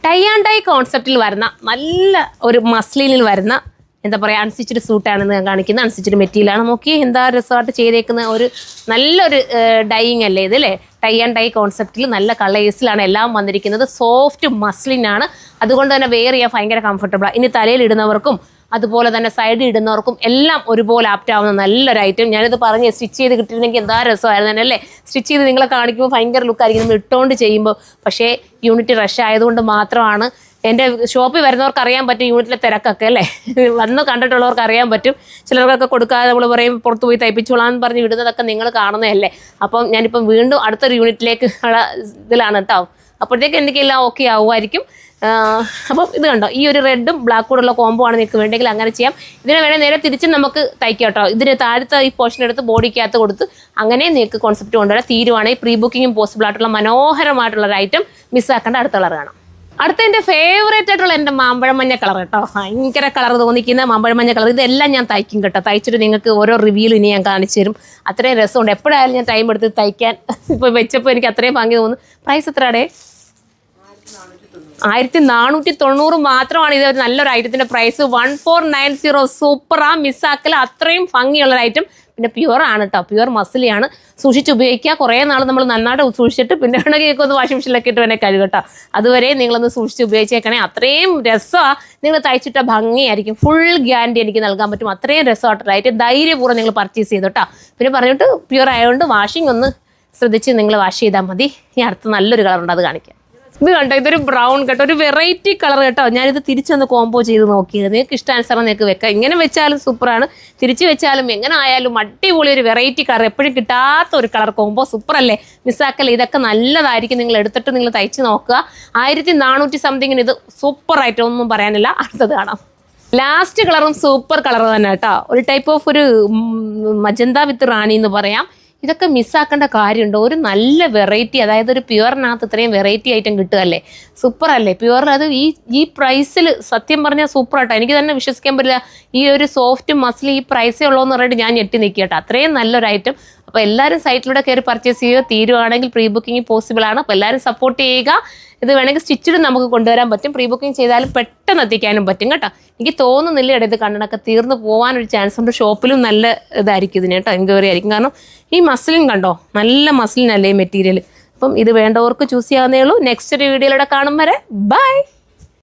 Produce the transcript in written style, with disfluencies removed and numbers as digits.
Tie and dye കോൺസെപ്റ്റിൽ വരുന്ന നല്ല ഒരു മസ്ലിനിൽ വരുന്ന എന്താ പറയുക അൺസ്റ്റിച്ചഡ് സൂട്ടാണെന്ന് ഞാൻ കാണിക്കുന്നത്. അൺസ്റ്റിച്ചഡ് മെറ്റീരിയലാണ്. നോക്കി എന്താ രസമായിട്ട് ചെയ്തേക്കുന്ന ഒരു നല്ലൊരു ഡൈയിങ് അല്ലേ ഇത് അല്ലേ. ടൈ ആൻഡ് ഡൈ കോൺസെപ്റ്റിൽ നല്ല കളേഴ്സിലാണ് എല്ലാം വന്നിരിക്കുന്നത്. സോഫ്റ്റ് മസ്ലിനാണ്, അതുകൊണ്ട് തന്നെ വെയർ ചെയ്യാൻ ഭയങ്കര കംഫർട്ടബിളാണ്. ഇനി തലയിൽ ഇടുന്നവർക്കും അതുപോലെ തന്നെ സൈഡിൽ ഇടുന്നവർക്കും എല്ലാം ഒരുപോലെ ആപ്റ്റ് ആവുന്ന നല്ലൊരു ഐറ്റം. ഞാനിത് പറഞ്ഞ് സ്റ്റിച്ച് ചെയ്ത് കിട്ടിയിരുന്നെങ്കിൽ എന്താ രസമായിരുന്നു തന്നെ അല്ലേ. സ്റ്റിച്ച് ചെയ്ത് നിങ്ങളെ കാണിക്കുമ്പോൾ ഭയങ്കര ലുക്കായിരിക്കും നമ്മൾ ഇട്ടുകൊണ്ട് ചെയ്യുമ്പോൾ. പക്ഷേ യൂണിറ്റ് റഷ് ആയതുകൊണ്ട് മാത്രമാണ്. എൻ്റെ ഷോപ്പിൽ വരുന്നവർക്ക് അറിയാൻ പറ്റും യൂണിറ്റിലെ തിരക്കൊക്കെ അല്ലേ. വന്ന് കണ്ടിട്ടുള്ളവർക്ക് അറിയാൻ പറ്റും. ചിലർക്കൊക്കെ കൊടുക്കാതെ നമ്മൾ പറയും പുറത്ത് പോയി തയ്പ്പിച്ചോളാന്ന് പറഞ്ഞ് വിടുന്നതൊക്കെ നിങ്ങൾ കാണുന്നതല്ലേ. അപ്പം ഞാനിപ്പം വീണ്ടും അടുത്തൊരു യൂണിറ്റിലേക്ക് ഉള്ള ഇതിലാണ് കേട്ടോ. അപ്പോഴത്തേക്ക് എന്തൊക്കെയെല്ലാം ഓക്കെ ആവുമായിരിക്കും. അപ്പം ഇത് കണ്ടോ, ഈ ഒരു റെഡും ബ്ലാക്ക് കൂടെ ഉള്ള കോംബോ ആണ് നിങ്ങൾക്ക് വേണ്ടെങ്കിൽ അങ്ങനെ ചെയ്യാം. ഇതിനെ വേണേൽ നേരെ തിരിച്ച് നമുക്ക് തയ്ക്കാം കേട്ടോ. ഇതിന് താഴത്തെ ഈ പോർഷൻ എടുത്ത് ബോഡിക്കകത്ത് കൊടുത്ത് അങ്ങനെ നിങ്ങൾക്ക് കോൺസെപ്റ്റ് കൊണ്ടുവരാം. തീരുവാണെങ്കിൽ പ്രീ ബുക്കിങ്ങും പോസിബിൾ ആയിട്ടുള്ള മനോഹരമായിട്ടുള്ള ഒരു ഐറ്റം മിസ്സാക്കേണ്ട അടുത്ത കളർ കാണാം. അടുത്ത എൻ്റെ ഫേവറേറ്റ് ആയിട്ടുള്ള എൻ്റെ മാമ്പഴം മഞ്ഞ കളർ കേട്ടോ. ഭയങ്കര കളർ തോന്നിക്കുന്ന മാമ്പഴം മഞ്ഞ കളർ. ഇതെല്ലാം ഞാൻ തയ്ക്കും കേട്ടോ. തയ്ച്ചിട്ട് നിങ്ങൾക്ക് ഓരോ റിവ്യൂലും ഇനി ഞാൻ കാണിച്ചു തരും. അത്രയും രസമുണ്ട്. എപ്പോഴായാലും ഞാൻ ടൈം എടുത്ത് തയ്ക്കാൻ ഇപ്പോൾ വെച്ചപ്പോൾ എനിക്ക് അത്രയും ഭംഗി തോന്നുന്നു. പ്രൈസ് എത്രയാടേ? 1490 മാത്രമാണ് ഇത് നല്ലൊരു ഐറ്റത്തിൻ്റെ പ്രൈസ്. 1490. സൂപ്പറാ, മിസ്സാക്കൽ. അത്രയും ഭംഗിയുള്ളൊരു ഐറ്റം. പിന്നെ പ്യുവർ ആണ് കേട്ടോ, പ്യുവർ മസിലിയാണ്. സൂക്ഷിച്ച് ഉപയോഗിക്കുക. കുറേ നാൾ നമ്മൾ നന്നായിട്ട് സൂക്ഷിച്ചിട്ട് പിന്നെ വേണമെങ്കിൽ ഒന്ന് വാഷിംഗ് മെഷീനിലൊക്കെ ഇട്ട് വേണേൽ കഴുകും കേട്ടോ. അതുവരെ നിങ്ങളൊന്ന് സൂക്ഷിച്ച് ഉപയോഗിച്ചേക്കണേ. അത്രയും രസമാണ്. നിങ്ങൾ തയ്ച്ചിട്ട ഭംഗിയായിരിക്കും. ഫുൾ ഗ്യാരണ്ടി എനിക്ക് നൽകാൻ പറ്റും. അത്രയും രസമായിട്ടുള്ള ഐറ്റം. ധൈര്യപൂർവ്വം നിങ്ങൾ പർച്ചേസ് ചെയ്തു കേട്ടോ. പിന്നെ പറഞ്ഞിട്ട് പ്യുവർ ആയതുകൊണ്ട് വാഷിംഗ് ഒന്ന് ശ്രദ്ധിച്ച് നിങ്ങൾ വാഷ് ചെയ്താൽ മതി. ഇനി അടുത്ത നല്ലൊരു കളറുണ്ട്, അത് കാണിക്കാം. ഇത് കണ്ടോ, ഇതൊരു ബ്രൗൺ കേട്ടോ, ഒരു വെറൈറ്റി കളർ കേട്ടോ. ഞാനിത് തിരിച്ചൊന്ന് കോംബോ ചെയ്ത് നോക്കിയത്. നിങ്ങൾക്ക് ഇഷ്ടാനുസരണം നിങ്ങൾക്ക് വെക്കാം. ഇങ്ങനെ വെച്ചാലും സൂപ്പറാണ്, തിരിച്ച് വെച്ചാലും എങ്ങനെ ആയാലും അടിപൊളി ഒരു വെറൈറ്റി കളർ. എപ്പോഴും കിട്ടാത്ത ഒരു കളർ കോംബോ. സൂപ്പറല്ലേ, മിസ്സാക്കല്ലേ. ഇതൊക്കെ നല്ലതായിരിക്കും. നിങ്ങൾ എടുത്തിട്ട് നിങ്ങൾ തയ്ച്ച് നോക്കുക. 1400 സംതിങ്ങിന് ഇത് സൂപ്പറായിട്ട് ഒന്നും പറയാനില്ല. അടുത്തത് കാണാം. ലാസ്റ്റ് കളറും സൂപ്പർ കളർ തന്നെ കേട്ടോ. ഒരു ടൈപ്പ് ഓഫ് ഒരു മജന്ത വിത്ത് റാണി എന്ന് പറയാം. ഇതൊക്കെ മിസ്സാക്കേണ്ട കാര്യമുണ്ടോ? ഒരു നല്ല വെറൈറ്റി, അതായത് ഒരു പ്യുവറിനകത്ത് ഇത്രയും വെറൈറ്റി ഐറ്റം കിട്ടുകയല്ലേ. സൂപ്പർ അല്ലേ പ്യുവർ. അത് ഈ പ്രൈസിൽ സത്യം പറഞ്ഞാൽ സൂപ്പറായിട്ടോ. എനിക്ക് തന്നെ വിശ്വസിക്കാൻ പറ്റില്ല. ഈ ഒരു സോഫ്റ്റ് മസിൽ ഈ പ്രൈസേ ഉള്ളൂ എന്ന് പറഞ്ഞിട്ട് ഞാൻ ഞെട്ടി നിൽക്കുക കേട്ടോ. അത്രയും നല്ലൊരു ഐറ്റം. അപ്പോൾ എല്ലാവരും സൈറ്റിലൂടെ കയറി പർച്ചേസ് ചെയ്യുക. തീരുവാണെങ്കിൽ പ്രീ ബുക്കിംഗ് പോസിബിൾ ആണ്. അപ്പോൾ എല്ലാവരും സപ്പോർട്ട് ചെയ്യുക. ഇത് വേണമെങ്കിൽ സ്റ്റിച്ചിടും നമുക്ക് കൊണ്ടുവരാൻ പറ്റും. പ്രീ ബുക്കിംഗ് ചെയ്താലും പെട്ടെന്ന് എത്തിക്കാനും പറ്റും കേട്ടോ. എനിക്ക് തോന്നുന്നില്ല ഇടയിൽ കണ്ണടൊക്കെ തീർന്നു പോകാനൊരു ചാൻസ് ഉണ്ട്. ഷോപ്പിലും നല്ല ഇതായിരിക്കും ഇതിന് കേട്ടോ, എൻക്വയറി ആയിരിക്കും. കാരണം ഈ മസിലിൻ കണ്ടോ, നല്ല മസിലിനല്ലേ മെറ്റീരിയൽ. അപ്പം ഇത് വേണ്ടവർക്ക് ചൂസ് ചെയ്യാവുന്നേ ഉള്ളൂ. നെക്സ്റ്റ് ഒരു വീഡിയോയിലൂടെ കാണും വരെ ബൈ.